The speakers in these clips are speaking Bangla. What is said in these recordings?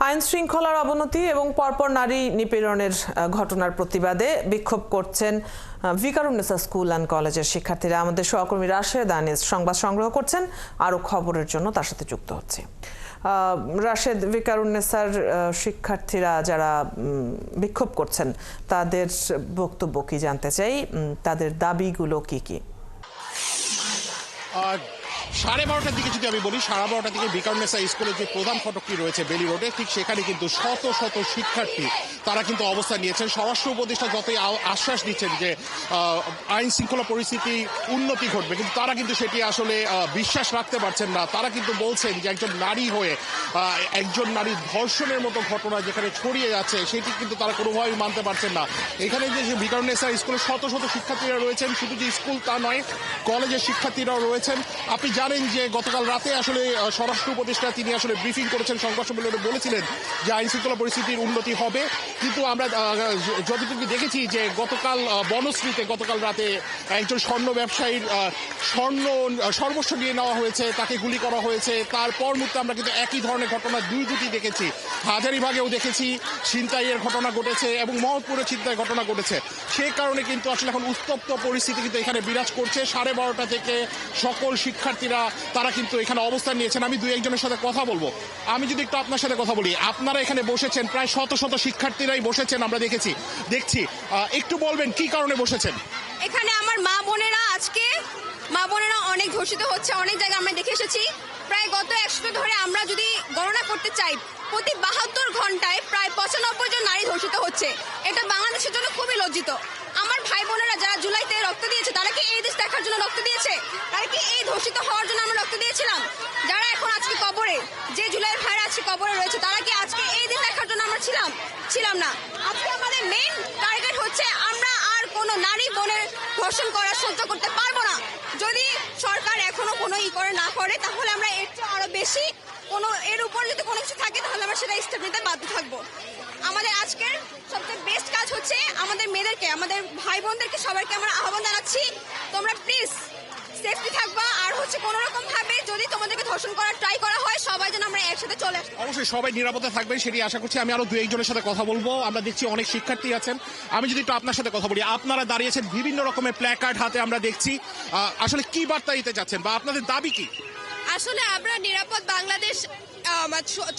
আইন শৃঙ্খলার অবনতি এবং পরপর নারী নিপীড়নের ঘটনার প্রতিবাদে বিক্ষোভ করছেন ভিকারুন্নেসা স্কুল অ্যান্ড কলেজের শিক্ষার্থীরা। আমাদের সহকর্মী রাশেদ আনিস সংবাদ সংগ্রহ করছেন, আরো খবরের জন্য তার সাথে যুক্ত হচ্ছে। রাশেদ, ভিকারুন্নেসার শিক্ষার্থীরা যারা বিক্ষোভ করছেন তাদের বক্তব্য কি জানতে চাই, তাদের দাবিগুলো কি কি? 12:30টার দিকে যদি আমি বলি, 12:30টার দিকে ভিকারুন্নেসা স্কুলের যে প্রধান ফটকটি রয়েছে বেলি রোডে, ঠিক সেখানে কিন্তু শত শত শিক্ষার্থী তারা কিন্তু অবস্থান নিয়েছেন। স্বরাষ্ট্র উপদেষ্টা যতই আশ্বাস দিচ্ছেন যে আইন শৃঙ্খলা পরিস্থিতি উন্নতি ঘটবে, কিন্তু তারা কিন্তু সেটি আসলে বিশ্বাস রাখতে পারছেন না। তারা কিন্তু বলছেন যে একজন নারী হয়ে একজন নারী ধর্ষণের মতো ঘটনা যেখানে ছড়িয়ে যাচ্ছে সেটি কিন্তু তারা কোনোভাবেই মানতে পারছেন না। এখানে যে ভিকারুন্নেসা স্কুলে শত শত শিক্ষার্থীরা রয়েছেন, শুধু যে স্কুল তা নয়, কলেজের শিক্ষার্থীরাও রয়েছেন। আপনি জানেন যে গতকাল রাতে আসলে স্বরাষ্ট্র উপদেষ্টা তিনি আসলে ব্রিফিং করেছেন, সংবাদ সম্মেলনে বলেছিলেন যে আইন শৃঙ্খলা পরিস্থিতির উন্নতি হবে। কিন্তু আমরা যতটুকু দেখেছি যে গতকাল বনশ্রীতে গতকাল রাতে একজন স্বর্ণ ব্যবসায়ীর সর্বস্ব নিয়ে নেওয়া হয়েছে, তাকে গুলি করা হয়েছে। তারপর মুহূর্তে আমরা কিন্তু একই ধরনের ঘটনা দুটি দেখেছি। হাজারীবাগেও দেখেছি ছিনতাইয়ের ঘটনা ঘটেছে এবং মহৎপুরে ছিনতাইয়ের ঘটনা ঘটেছে। সেই কারণে কিন্তু আসলে এখন উত্তপ্ত পরিস্থিতি কিন্তু এখানে বিরাজ করছে। 12:30টা থেকে সকল শিক্ষার্থীরা তারা কিন্তু এখানে অবস্থান নিয়েছেন। আমি দুই একজনের সাথে কথা বলবো। আমি যদি একটু আপনার সাথে কথা বলি, আপনারা এখানে বসেছেন, প্রায় শত শত শিক্ষার্থীরাই বসেছেন, আমরা দেখছি। একটু বলবেন কি কারণে বসেছেন? এখানে আমার মা বোনেরা অনেক ধর্ষিত হচ্ছে, অনেক জায়গায় আমরা দেখে এসেছি। প্রায় গত 1 সপ্তাহ ধরে আমরা যদি গণনা করতে চাই, প্রতি 72 ঘন্টায় প্রায় 95 জন নারী ধর্ষিত হচ্ছে। এটা বাংলাদেশের জন্য খুবই লজ্জিত। আমার ভাই বোনেরা যারা জুলাইতে রক্ত দিয়েছে, তারা কি এই দেশ দেখার জন্য রক্ত দিয়েছে? তারা কি এই ধর্ষিত হওয়ার জন্য আমরা রক্ত দিয়েছিলাম? যারা এখন আজকে কবরে, যে জুলাইয়ের ভাইরা আজকে কবরে রয়েছে, তারা কি আজকে এই দিন দেখার জন্য আমরা ছিলাম না? আজকে আমাদের মেইন টার্গেট হচ্ছে আমরা আর কোনো নারী বোনের ধর্ষণ করা সহ্য করতে পারবো না। যদি সরকার এখনো কোনো না করে, তাহলে আমরা এর চেয়ে আরো বেশি এর উপর যদি কোনো কিছু থাকে, তাহলে আমরা সেটা স্টেপ নিতে বাধ্য থাকবো। আমাদের আজকের সবচেয়ে বেস্ট কাজ হচ্ছে আমাদের মেয়েদেরকে, আমাদের ভাই বোনদেরকে সবাইকে আমরা আহ্বান জানাচ্ছি, তোমরা প্লিজ সেফটি থাকবা। আর হচ্ছে কোনো রকম ভাবে যদি তোমাদেরকে ধর্ষণ করার ট্রাই করা হয়, সবাই যেন আমরা একসাথে চলে আসি। অবশ্যই সবাই নিরাপদে থাকবেন সেটি আশা করছি। আমি আরো দুই একজনের সাথে কথা বলবো। আমরা দেখছি অনেক শিক্ষার্থী আছেন। আমি যদি একটু আপনার সাথে কথা বলি, আপনারা দাঁড়িয়েছেন বিভিন্ন রকমের প্ল্যাকার্ড হাতে, আমরা দেখছি। আসলে কি বার্তা দিতে চাচ্ছেন বা আপনাদের দাবি কি? আসলে আমরা নিরাপদ বাংলাদেশ,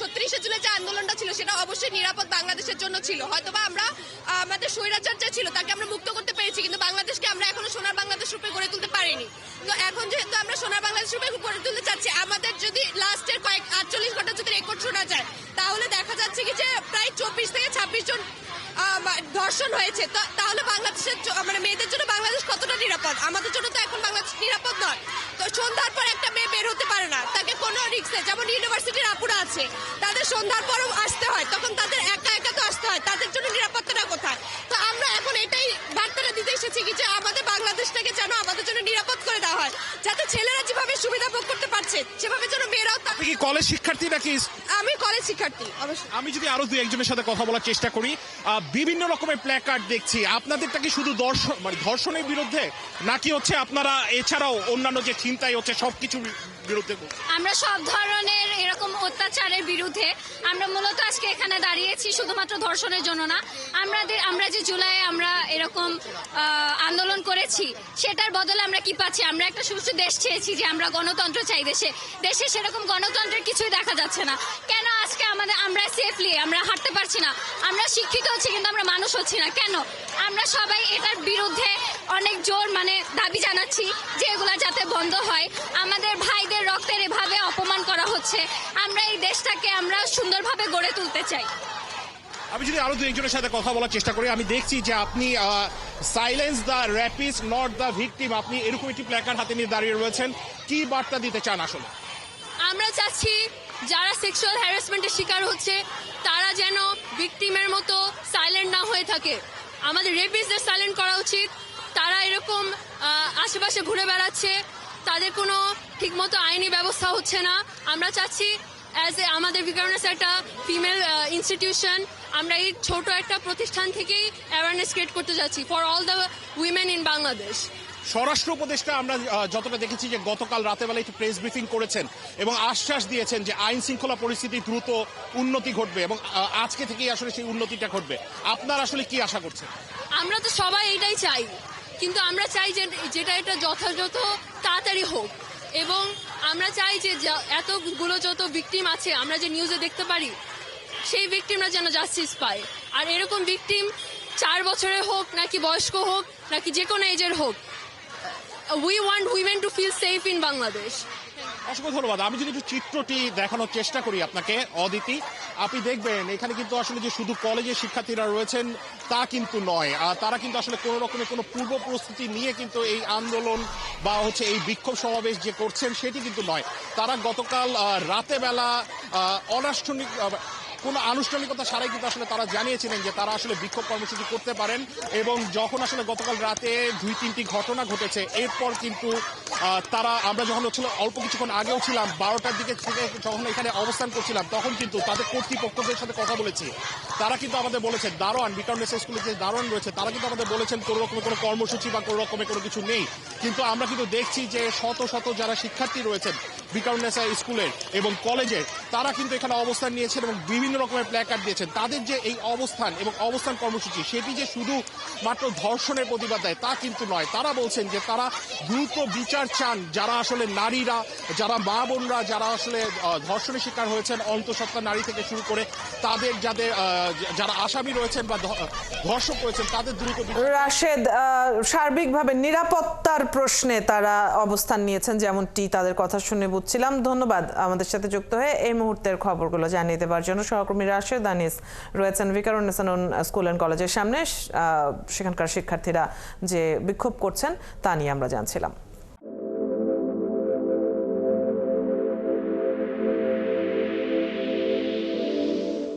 36শে জুলাই যে আন্দোলনটা ছিল সেটা অবশ্যই নিরাপদ বাংলাদেশের জন্য ছিল। হয়তোবা আমরা আমাদের স্বৈরাচার যে ছিল তাকে আমরা মুক্ত করতে পেরেছি, কিন্তু বাংলাদেশকে আমরা এখনো সোনার বাংলাদেশ রূপে গড়ে তুলতে পারিনি। তো এখন যেহেতু আমরা সোনার বাংলাদেশ রূপে গড়ে তুলতে চাচ্ছি, আমাদের যদি লাস্টের 48 ঘন্টা যদি রেকর্ড শোনা যায়, তাহলে দেখা যাচ্ছে কি যে প্রায় 24 থেকে 26 জন ধর্ষণ হয়েছে। তো তাহলে বাংলাদেশের মেয়েদের জন্য বাংলাদেশ কতটা নিরাপদ? আমাদের জন্য তো এখন বাংলাদেশ নিরাপদ নয়। তো সন্ধ্যার পর একটা মেয়ে বের হতে পারে না, তাকে কোনো রিক্সে, যেমন ইউনিভার্সিটির আপুরা আছে, তাদের সন্ধ্যার পরও আসতে হয়, তখন তাদের একা একা তো আসতে হয়, তাদের জন্য নিরাপত্তাটা কোথায়? তো আমরা এখন এটাই বার্তাটা দিতে এসেছি কি যে আমাদের বাংলাদেশটাকে যেন আমাদের জন্য নিরাপদ করে দেওয়া হয়, যাতে ছেলেরা যেভাবে সুবিধা ভোগ করতে পারছে সেভাবে যেন মেয়েরাও। আপনি কি কলেজ শিক্ষার্থী নাকি? আমি কলেজ শিক্ষার্থী। অবশ্যই। আমি যদি আরো দুই একজনের সাথে কথা বলার চেষ্টা করি, বিভিন্ন রকমের প্ল্যাকার্ড দেখছি। আপনাদেরটা কি শুধু ধর্ষণের বিরুদ্ধে, নাকি হচ্ছে আপনারা এছাড়াও অন্যান্য যে ছিনতাই হচ্ছে সবকিছুর বিরুদ্ধে? আমরা সব ধরনের এরকম অত্যাচারের বিরুদ্ধে। আমরা মূলত আজকে এখানে দাঁড়িয়েছি শুধুমাত্র ধর্ষণের জন্য না। আমরা যে জুলাইয়ে আমরা এরকম আন্দোলন করেছি, সেটার বদলে আমরা কি পাচ্ছি? আমরা একটা সুষ্ঠু দেশ চেয়েছি, যে আমরা গণতন্ত্র চাই দেশে সেরকম গণতন্ত্রের কিছুই দেখা যাচ্ছে না। কেন আজকে আমরা সেফলি আমরা হাঁটতে পারছি না? আমরা শিক্ষিত হচ্ছি কিন্তু আমরা মানুষ হচ্ছি না কেন? আমরা সবাই এটার বিরুদ্ধে অনেক জোর দাবি জানাচ্ছি যে এগুলা যাতে বন্ধ হয়। আমাদের ভাইদের রক্তের এভাবে অপমান করা হচ্ছে। আমরা এই দেশটাকে আমরা সুন্দরভাবে গড়ে তুলতে চাই। আমি যদি আরো দুই একজনের সাথে কথা বলার চেষ্টা করি, আমি দেখছি যে আপনি silence the rapist not the victim, আপনি এরকম একটি প্ল্যাকার্ড হাতে নিয়ে দাঁড়িয়ে রয়েছেন। কি বার্তা দিতে চান আসলে? আমরা চাচ্ছি যারা সেক্সুয়াল হ্যারাসমেন্টের শিকার হচ্ছে, তারা যেন ভিকটিমের মতো সাইলেন্ট না হয়ে থাকে। আমাদের রেপিস্টদের সাইলেন্ট করা উচিত। তারা এরকম আশেপাশে ঘুরে বেড়াচ্ছে, তাদের কোনো ঠিকমতো আইনি ব্যবস্থা হচ্ছে না। আমরা চাচ্ছি আমাদের ভিকারুন্নেসা একটা ফিমেল ইনস্টিটিউশন, আমরা এই ছোট একটা প্রতিষ্ঠান থেকেই অ্যাওয়ারনেস ক্রিয়েট করতে যাচ্ছি for all the women in Bangladesh. স্বরাষ্ট্র উপদেষ্টা আমরা যতটা দেখেছি যে গতকাল রাতেবেলা একটি প্রেস ব্রিফিং করেছেন এবং আশ্বাস দিয়েছেন যে আইন শৃঙ্খলা পরিস্থিতি দ্রুত উন্নতি ঘটবে এবং আজকে থেকেই আসলে সেই উন্নতিটা ঘটবে। আপনারা আসলে কি আশা করছেন? আমরা তো সবাই এটাই চাই, কিন্তু আমরা চাই যে যেটা এটা যথাযথ তাড়াতাড়ি হোক, এবং আমরা চাই যে এতগুলো যত ভিকটিম আছে আমরা যে নিউজে দেখতে পারি সেই ভিকটিমরা যেন জাস্টিস পায়। আর এরকম ভিকটিম 4 বছরের হোক নাকি বয়স্ক হোক নাকি যে কোনো এজের হোক, we want women to feel safe in Bangladesh. অসংখ্য ধন্যবাদ। আমি যদি একটু চিত্রটি দেখানোর চেষ্টা করি আপনাকে অদিতি, আপনি দেখবেন এখানে কিন্তু আসলে যে শুধু কলেজের শিক্ষার্থীরা রয়েছেন তা কিন্তু নয়, তারা কিন্তু আসলে কোনো রকমের কোনো পূর্ব প্রস্তুতি নিয়ে কিন্তু এই আন্দোলন বা হচ্ছে এই বিক্ষোভ সমাবেশ যে করছেন সেটি কিন্তু নয়। তারা গতকাল রাতেবেলা অনানুষ্ঠানিক কোনো আনুষ্ঠানিকতা ছাড়াই কিন্তু আসলে তারা জানিয়েছিলেন যে তারা আসলে বিক্ষোভ কর্মসূচি করতে পারেন, এবং যখন আসলে গতকাল রাতে 2-3টি ঘটনা ঘটেছে এরপর কিন্তু তারা, আমরা যখন হচ্ছিল অল্প কিছুক্ষণ আগেও ছিলাম 12টার দিকে থেকে যখন এখানে অবস্থান করছিলাম তখন কিন্তু তাদের কর্তৃপক্ষদের সাথে কথা বলেছি। তারা কিন্তু আমাদের বলেছে, দারোয়ান বিকারুননিসা স্কুলে যে দারোয়ান রয়েছে তারা কিন্তু আমাদের বলেছেন কোনো রকমের কোনো কর্মসূচি বা কোনো রকমের কোনো কিছু নেই। কিন্তু আমরা কিন্তু দেখছি যে শত শত যারা শিক্ষার্থী রয়েছেন বিকারুননিসা স্কুলের এবং কলেজের, তারা কিন্তু এখানে অবস্থান নিয়েছেন এবং বিভিন্ন রকমের প্ল্যাকার্ড দিয়েছেন। তাদের যে এই অবস্থান এবং অবস্থান কর্মসূচি সেটি যে শুধু মাত্র ধর্ষণের প্রতিবাদ দেয় তা কিন্তু নয়। তারা বলছেন যে তারা দ্রুত বিচার চান, যারা আসলে নারীরা, যারা মা বোনরা যারা আসলে ধর্ষণের শিকার হয়েছেন, অন্তঃসত্ত্বা নারী থেকে শুরু করে তাদের যারা আসামি রয়েছেন বা ধর্ষক রয়েছেন তাদের দ্রুত। রাশেদ, সার্বিকভাবে নিরাপত্তার প্রশ্নে তারা অবস্থান নিয়েছেন যেমনটি তাদের কথা শুনে বুঝছিলাম। ধন্যবাদ আমাদের সাথে যুক্ত হয়ে এই মুহূর্তের খবরগুলো জানিয়ে দেওয়ার জন্য। সহকর্মী রাশেদ দানিশ রয়েছেন ভিকারুননিসা স্কুল অ্যান্ড কলেজের সামনে, সেখানকার শিক্ষার্থীরা যে বিক্ষোভ করছেন তা নিয়ে আমরা জানছিলাম।